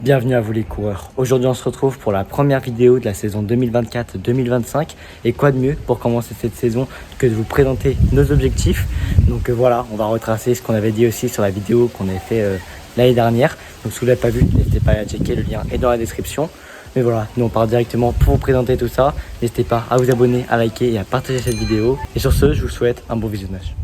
Bienvenue à vous les coureurs. Aujourd'hui on se retrouve pour la première vidéo de la saison 2024-2025 et quoi de mieux pour commencer cette saison que de vous présenter nos objectifs. Donc voilà, on va retracer ce qu'on avait dit aussi sur la vidéo qu'on avait fait l'année dernière. Donc si vous ne l'avez pas vu, n'hésitez pas à la checker, le lien est dans la description. Mais voilà, nous on part directement pour vous présenter tout ça. N'hésitez pas à vous abonner, à liker et à partager cette vidéo. Et sur ce, je vous souhaite un bon visionnage.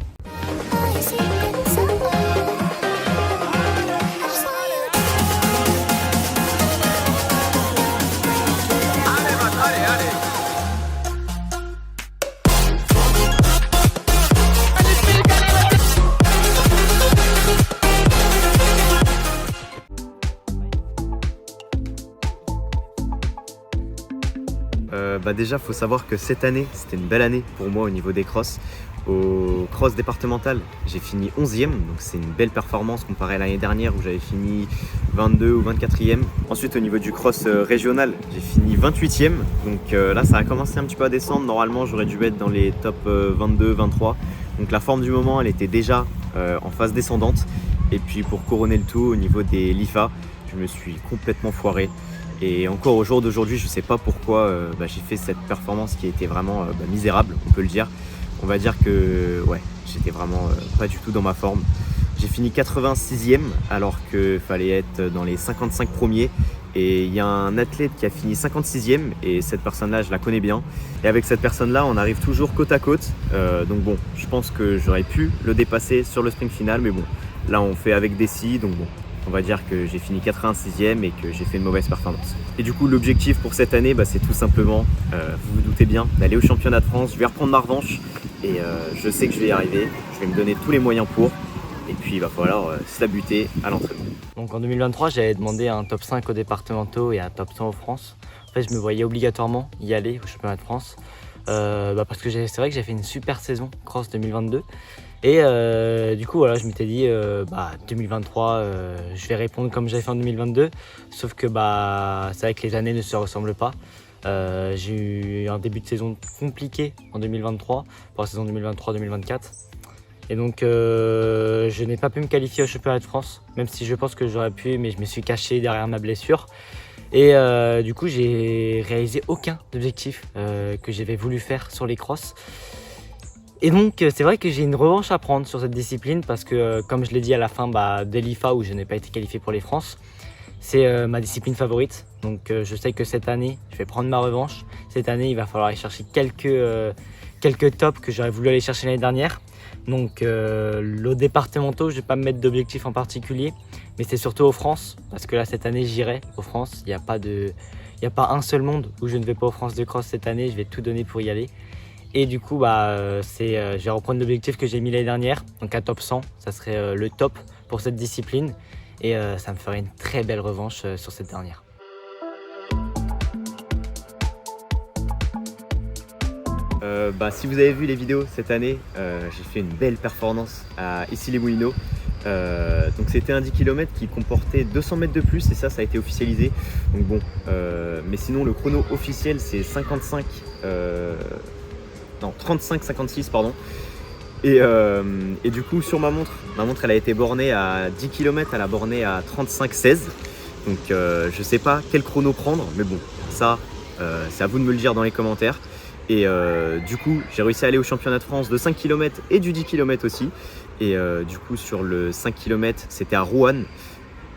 Déjà, faut savoir que cette année, c'était une belle année pour moi au niveau des crosses. Au cross départemental, j'ai fini 11e, donc c'est une belle performance comparée à l'année dernière où j'avais fini 22 ou 24e. Ensuite, au niveau du cross régional, j'ai fini 28e, donc là, ça a commencé un petit peu à descendre. Normalement, j'aurais dû être dans les top 22, 23. Donc la forme du moment, elle était déjà en phase descendante. Et puis pour couronner le tout, au niveau des LIFA, je me suis complètement foiré. Et encore au jour d'aujourd'hui, je ne sais pas pourquoi j'ai fait cette performance qui était vraiment misérable, on peut le dire. On va dire que ouais, j'étais vraiment pas du tout dans ma forme. J'ai fini 86e alors qu'il fallait être dans les 55 premiers. Et il y a un athlète qui a fini 56e et cette personne-là, je la connais bien. Et avec cette personne-là, on arrive toujours côte à côte. Donc bon, je pense que j'aurais pu le dépasser sur le sprint final. Mais bon, là on fait avec des scies, donc bon. On va dire que j'ai fini 86e et que j'ai fait une mauvaise performance. Et du coup, l'objectif pour cette année, c'est tout simplement, vous vous doutez bien, d'aller au championnat de France. Je vais reprendre ma revanche et je sais que je vais y arriver. Je vais me donner tous les moyens pour. Et puis, il va falloir s'abuter à l'entraînement. Donc en 2023, j'avais demandé un top 5 aux départementaux et un top 100 aux France. En fait, je me voyais obligatoirement y aller au championnat de France. Parce que c'est vrai que j'ai fait une super saison cross 2022. Et du coup voilà, je m'étais dit 2023 je vais répondre comme j'avais fait en 2022, sauf que c'est vrai que les années ne se ressemblent pas. J'ai eu un début de saison compliqué en 2023 pour la saison 2023-2024 et donc je n'ai pas pu me qualifier au championnat de France, même si je pense que j'aurais pu, mais je me suis caché derrière ma blessure. Et du coup j'ai réalisé aucun objectif que j'avais voulu faire sur les crosses. Et donc c'est vrai que j'ai une revanche à prendre sur cette discipline parce que comme je l'ai dit à la fin des LIFA où je n'ai pas été qualifié pour les France, c'est ma discipline favorite. Donc je sais que cette année je vais prendre ma revanche. Cette année il va falloir aller chercher quelques tops que j'aurais voulu aller chercher l'année dernière. Donc le départementaux, je ne vais pas me mettre d'objectif en particulier, mais c'est surtout aux France parce que là cette année j'irai aux France. Il n'y a pas un seul monde où je ne vais pas aux France de cross cette année, je vais tout donner pour y aller. Et du coup, je vais reprendre l'objectif que j'ai mis l'année dernière, donc un top 100, ça serait le top pour cette discipline. Et ça me ferait une très belle revanche sur cette dernière. Si vous avez vu les vidéos cette année, j'ai fait une belle performance à Issy-les-Moulineaux. Donc c'était un 10 km qui comportait 200 mètres de plus et ça a été officialisé. Donc bon, mais sinon le chrono officiel c'est 35-56 pardon. Et du coup sur ma montre elle a été bornée à 10 km, elle a borné à 35-16. Donc je sais pas quel chrono prendre, mais bon ça c'est à vous de me le dire dans les commentaires. Et du coup j'ai réussi à aller au championnat de France de 5 km et du 10 km aussi. Et du coup sur le 5 km c'était à Rouen.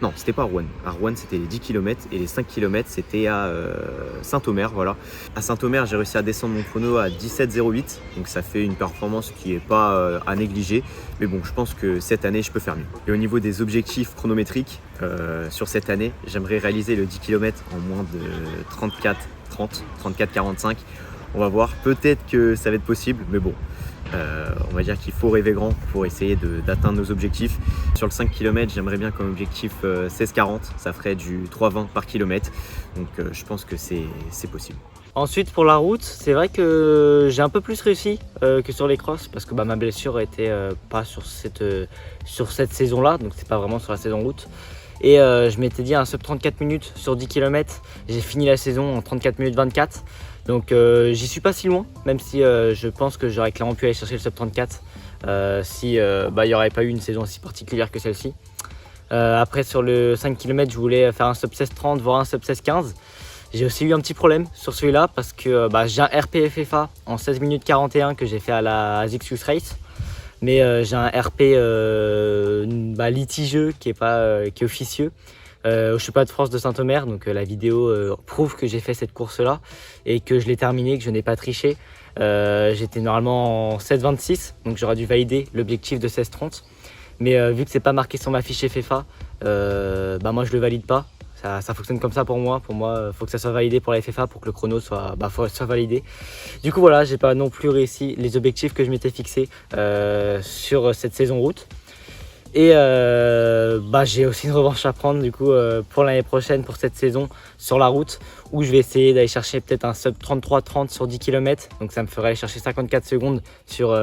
Non, c'était pas à Rouen. À Rouen, c'était les 10 km et les 5 km, c'était à Saint-Omer. Voilà. À Saint-Omer, j'ai réussi à descendre mon chrono à 17,08. Donc ça fait une performance qui n'est pas à négliger. Mais bon, je pense que cette année, je peux faire mieux. Et au niveau des objectifs chronométriques, sur cette année, j'aimerais réaliser le 10 km en moins de 34-45. On va voir. Peut-être que ça va être possible, mais bon. On va dire qu'il faut rêver grand pour essayer d'atteindre nos objectifs. Sur le 5 km, j'aimerais bien comme objectif 16,40, ça ferait du 3,20 par kilomètre. Donc je pense que c'est possible. Ensuite pour la route, c'est vrai que j'ai un peu plus réussi que sur les crosses parce que ma blessure était pas sur cette saison-là, donc c'est pas vraiment sur la saison route. Et je m'étais dit un sub 34 minutes sur 10 km. J'ai fini la saison en 34 minutes 24. Donc j'y suis pas si loin, même si je pense que j'aurais clairement pu aller chercher le sub 34 si il n'y aurait pas eu une saison aussi particulière que celle-ci. Après sur le 5 km, je voulais faire un sub 16-30, voire un sub 16-15. J'ai aussi eu un petit problème sur celui-là parce que j'ai un RP FFA en 16 minutes 41 que j'ai fait à la Zixus Race. Mais j'ai un RP litigieux qui est officieux au championnat de France de Saint-Omer. Donc la vidéo prouve que j'ai fait cette course-là et que je l'ai terminée, que je n'ai pas triché. J'étais normalement en 16-26, donc j'aurais dû valider l'objectif de 16-30. Mais vu que c'est pas marqué sur ma fiche FFA, moi je le valide pas. Ça fonctionne comme ça pour moi. Pour moi, il faut que ça soit validé pour la FFA pour que le chrono soit validé. Du coup, voilà, j'ai pas non plus réussi les objectifs que je m'étais fixés sur cette saison route. Et j'ai aussi une revanche à prendre du coup pour l'année prochaine, pour cette saison sur la route, où je vais essayer d'aller chercher peut-être un sub 33-30 sur 10 km. Donc ça me ferait aller chercher 54 secondes sur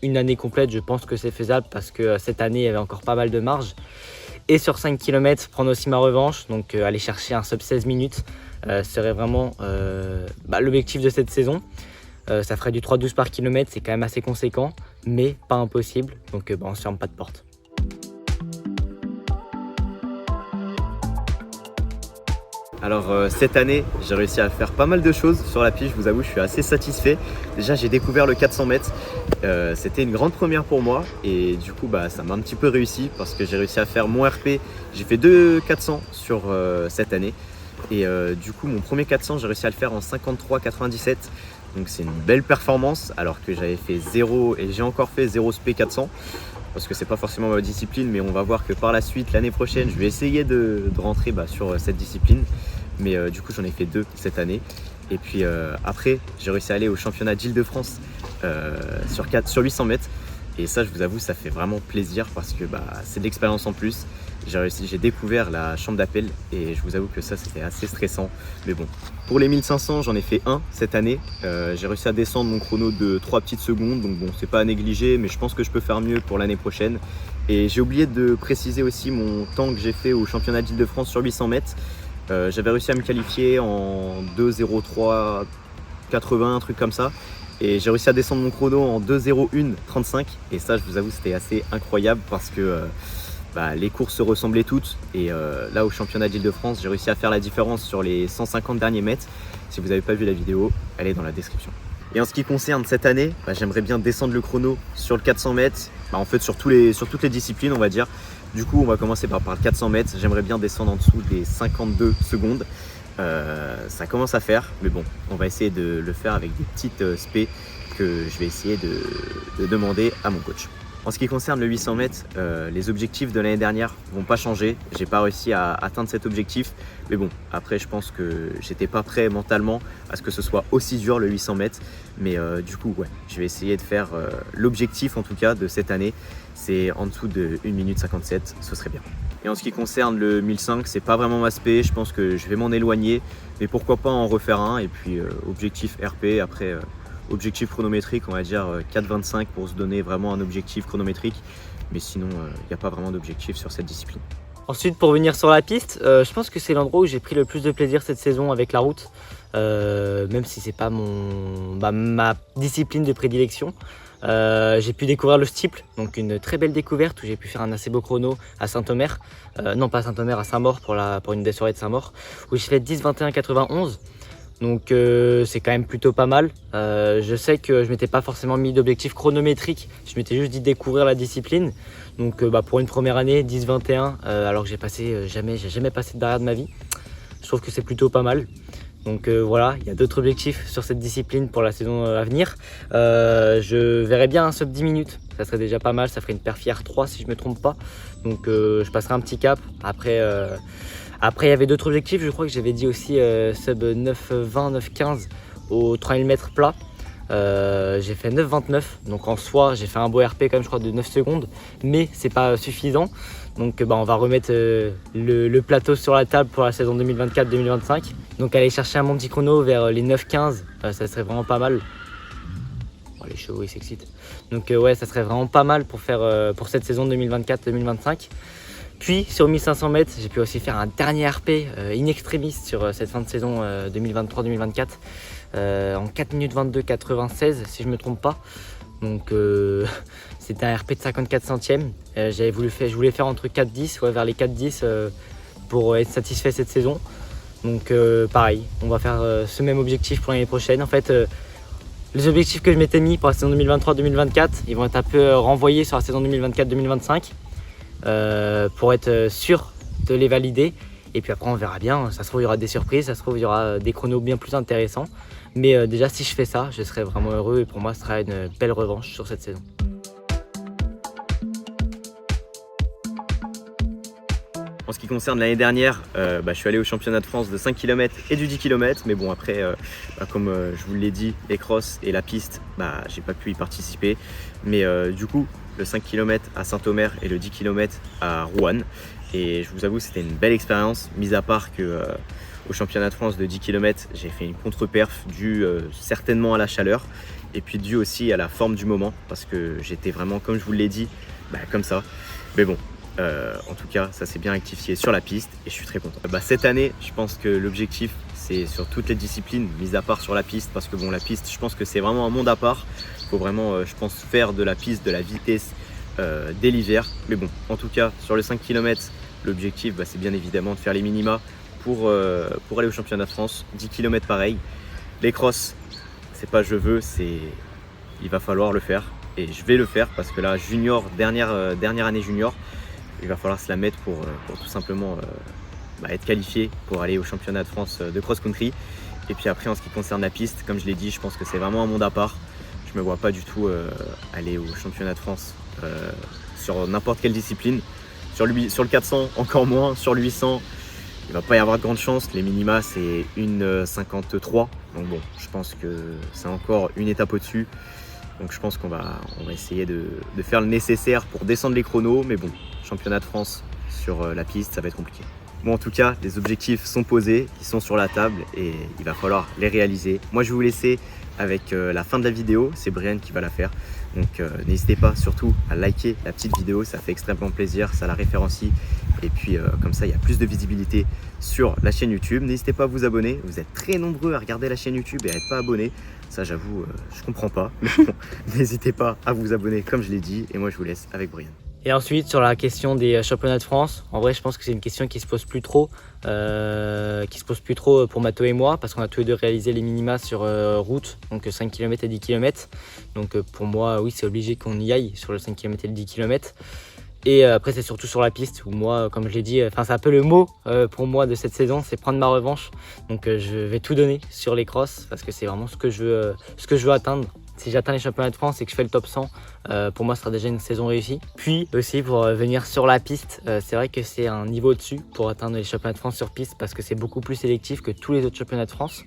une année complète. Je pense que c'est faisable parce que cette année, il y avait encore pas mal de marge. Et sur 5 km, prendre aussi ma revanche, donc aller chercher un sub 16 minutes serait vraiment l'objectif de cette saison. Ça ferait du 3,12 par kilomètre, c'est quand même assez conséquent, mais pas impossible, donc on ne se ferme pas de porte. Alors cette année, j'ai réussi à faire pas mal de choses sur la piste, je vous avoue, je suis assez satisfait. Déjà, j'ai découvert le 400 mètres, c'était une grande première pour moi et du coup ça m'a un petit peu réussi parce que j'ai réussi à faire mon RP. J'ai fait 2 400 sur cette année et du coup mon premier 400, j'ai réussi à le faire en 53,97. Donc c'est une belle performance alors que j'avais fait 0 et j'ai encore fait 0 SP 400. Parce que c'est pas forcément ma discipline, mais on va voir que par la suite, l'année prochaine, je vais essayer de rentrer sur cette discipline. Mais du coup, j'en ai fait 2 cette année. Et puis après, j'ai réussi à aller au championnat d'Île-de-France sur 800 mètres. Et ça, je vous avoue, ça fait vraiment plaisir parce que c'est de l'expérience en plus. J'ai découvert la chambre d'appel et je vous avoue que ça, c'était assez stressant. Mais bon, pour les 1500, j'en ai fait 1 cette année. J'ai réussi à descendre mon chrono de 3 petites secondes. Donc bon, c'est pas à négliger, mais je pense que je peux faire mieux pour l'année prochaine. Et j'ai oublié de préciser aussi mon temps que j'ai fait au championnat d'Île-de-France sur 800 mètres. J'avais réussi à me qualifier en 2,03,80, un truc comme ça. Et j'ai réussi à descendre mon chrono en 2,01,35. Et ça, je vous avoue, c'était assez incroyable parce que les courses se ressemblaient toutes. Et là, au championnat d'Île-de-France, j'ai réussi à faire la différence sur les 150 derniers mètres. Si vous n'avez pas vu la vidéo, elle est dans la description. Et en ce qui concerne cette année, j'aimerais bien descendre le chrono sur le 400 mètres. En fait, sur toutes les disciplines, on va dire. Du coup, on va commencer par le 400 mètres. J'aimerais bien descendre en dessous des 52 secondes. Ça commence à faire, mais bon, on va essayer de le faire avec des petites spé que je vais essayer de demander à mon coach. En ce qui concerne le 800 mètres, les objectifs de l'année dernière vont pas changer. J'ai pas réussi à atteindre cet objectif, mais bon, après je pense que j'étais pas prêt mentalement à ce que ce soit aussi dur le 800 mètres. Mais du coup, ouais, je vais essayer de faire l'objectif en tout cas de cette année. C'est en dessous de 1 minute 57, ce serait bien. Et en ce qui concerne le 1005, c'est pas vraiment ma spé, je pense que je vais m'en éloigner, mais pourquoi pas en refaire un. Et puis objectif RP, après objectif chronométrique, on va dire 4,25 pour se donner vraiment un objectif chronométrique. Mais sinon, il n'y a pas vraiment d'objectif sur cette discipline. Ensuite, pour venir sur la piste, je pense que c'est l'endroit où j'ai pris le plus de plaisir cette saison avec la route. Même si c'est pas ma discipline de prédilection. J'ai pu découvrir le steeple, donc une très belle découverte où j'ai pu faire un assez beau chrono à Saint-Omer, non pas à Saint-Omer, à Saint-Maur pour une des soirées de Saint-Maur, où j'ai fait 10-21-91. Donc c'est quand même plutôt pas mal. Je sais que je m'étais pas forcément mis d'objectif chronométrique, je m'étais juste dit découvrir la discipline. Donc pour une première année, 10-21, alors que j'ai jamais passé de barrière de ma vie. Je trouve que c'est plutôt pas mal. Donc voilà, il y a d'autres objectifs sur cette discipline pour la saison à venir. Je verrais bien un sub 10 minutes, ça serait déjà pas mal, ça ferait une perf R3 si je me trompe pas. Donc je passerai un petit cap. Après il y avait d'autres objectifs, je crois que j'avais dit aussi sub 9,20, 9,15 au 3000 mètres plat. J'ai fait 9,29, donc en soi j'ai fait un beau RP quand même, je crois, de 9 secondes, mais c'est pas suffisant. Donc on va remettre le plateau sur la table pour la saison 2024-2025. Donc aller chercher un bon petit chrono vers les 9,15, ça serait vraiment pas mal. Oh, les chevaux ils s'excitent. Donc ouais, ça serait vraiment pas mal pour faire pour cette saison 2024-2025. Puis sur 1500 mètres, j'ai pu aussi faire un dernier RP in extremis sur cette fin de saison 2023-2024 en 4 minutes 22,96 si je me trompe pas. Donc C'était un RP de 54 centièmes. Je voulais faire entre 4-10, vers les 4-10 pour être satisfait cette saison. Donc pareil, on va faire ce même objectif pour l'année prochaine. En fait, les objectifs que je m'étais mis pour la saison 2023-2024, ils vont être un peu renvoyés sur la saison 2024-2025 pour être sûr de les valider. Et puis après, on verra bien. Ça se trouve, il y aura des surprises, ça se trouve, il y aura des chronos bien plus intéressants. Mais déjà, si je fais ça, je serai vraiment heureux et pour moi, ce sera une belle revanche sur cette saison. En ce qui concerne l'année dernière, je suis allé au championnat de France de 5 km et du 10 km. Mais bon, après, comme je vous l'ai dit, les crosses et la piste, j'ai pas pu y participer. Mais du coup, le 5 km à Saint-Omer et le 10 km à Rouen. Et je vous avoue, c'était une belle expérience, mis à part que au championnat de France de 10 km, j'ai fait une contre-perf due certainement à la chaleur et puis due aussi à la forme du moment parce que j'étais vraiment, comme je vous l'ai dit, comme ça. Mais bon, en tout cas, ça s'est bien rectifié sur la piste et je suis très content. Cette année, je pense que l'objectif, c'est sur toutes les disciplines, mis à part sur la piste, parce que bon, la piste, je pense que c'est vraiment un monde à part. Il faut vraiment, je pense, faire de la piste, de la vitesse dès l'hiver. Mais bon, en tout cas, sur le 5 km, l'objectif, c'est bien évidemment de faire les minima pour aller au championnat de France. 10 km pareil. Les crosses, c'est pas je veux, c'est il va falloir le faire. Et je vais le faire parce que là, junior, dernière année junior, il va falloir se la mettre pour tout simplement être qualifié pour aller au championnat de France de cross-country. Et puis après, en ce qui concerne la piste, comme je l'ai dit, je pense que c'est vraiment un monde à part. Je me vois pas du tout aller au championnat de France sur n'importe quelle discipline. Sur le 400, encore moins. Sur le 800, il va pas y avoir de grande chance. Les minima, c'est 1,53. Donc bon, je pense que c'est encore une étape au-dessus. Donc je pense qu'on va essayer de faire le nécessaire pour descendre les chronos. Mais bon, championnat de France sur la piste, ça va être compliqué. Bon, en tout cas, les objectifs sont posés, ils sont sur la table et il va falloir les réaliser. Moi, je vais vous laisser avec la fin de la vidéo. C'est Brian qui va la faire. Donc n'hésitez pas surtout à liker la petite vidéo, ça fait extrêmement plaisir, ça la référencie. Et puis comme ça, il y a plus de visibilité sur la chaîne YouTube. N'hésitez pas à vous abonner, vous êtes très nombreux à regarder la chaîne YouTube et à n'être pas abonnés. Ça, j'avoue, je comprends pas. Mais bon, n'hésitez pas à vous abonner comme je l'ai dit. Et moi, je vous laisse avec Brian. Et ensuite, sur la question des championnats de France, en vrai, je pense que c'est une question qui se pose plus trop pour Matho et moi, parce qu'on a tous les deux réalisé les minima sur route, donc 5 km et 10 km. Donc pour moi, oui, c'est obligé qu'on y aille sur le 5 km et le 10 km. Et après, c'est surtout sur la piste où moi, comme je l'ai dit, c'est un peu le mot pour moi de cette saison, c'est prendre ma revanche. Donc je vais tout donner sur les crosses parce que c'est vraiment ce que je veux atteindre. Si j'atteins les championnats de France et que je fais le top 100, pour moi, ce sera déjà une saison réussie. Puis aussi, pour venir sur la piste, c'est vrai que c'est un niveau au-dessus pour atteindre les championnats de France sur piste parce que c'est beaucoup plus sélectif que tous les autres championnats de France.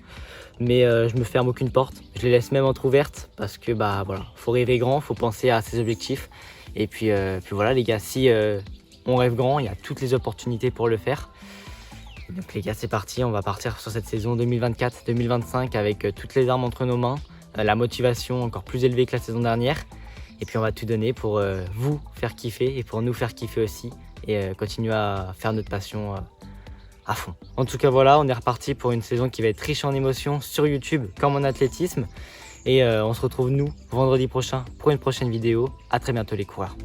Mais je me ferme aucune porte. Je les laisse même entrouvertes parce que voilà, faut rêver grand, faut penser à ses objectifs. Et puis voilà, les gars, si on rêve grand, il y a toutes les opportunités pour le faire. Donc les gars, c'est parti. On va partir sur cette saison 2024-2025 avec toutes les armes entre nos mains. La motivation encore plus élevée que la saison dernière et puis on va tout donner pour vous faire kiffer et pour nous faire kiffer aussi et continuer à faire notre passion à fond. En tout cas voilà, on est reparti pour une saison qui va être riche en émotions sur YouTube comme en athlétisme et on se retrouve nous vendredi prochain pour une prochaine vidéo. À très bientôt les coureurs.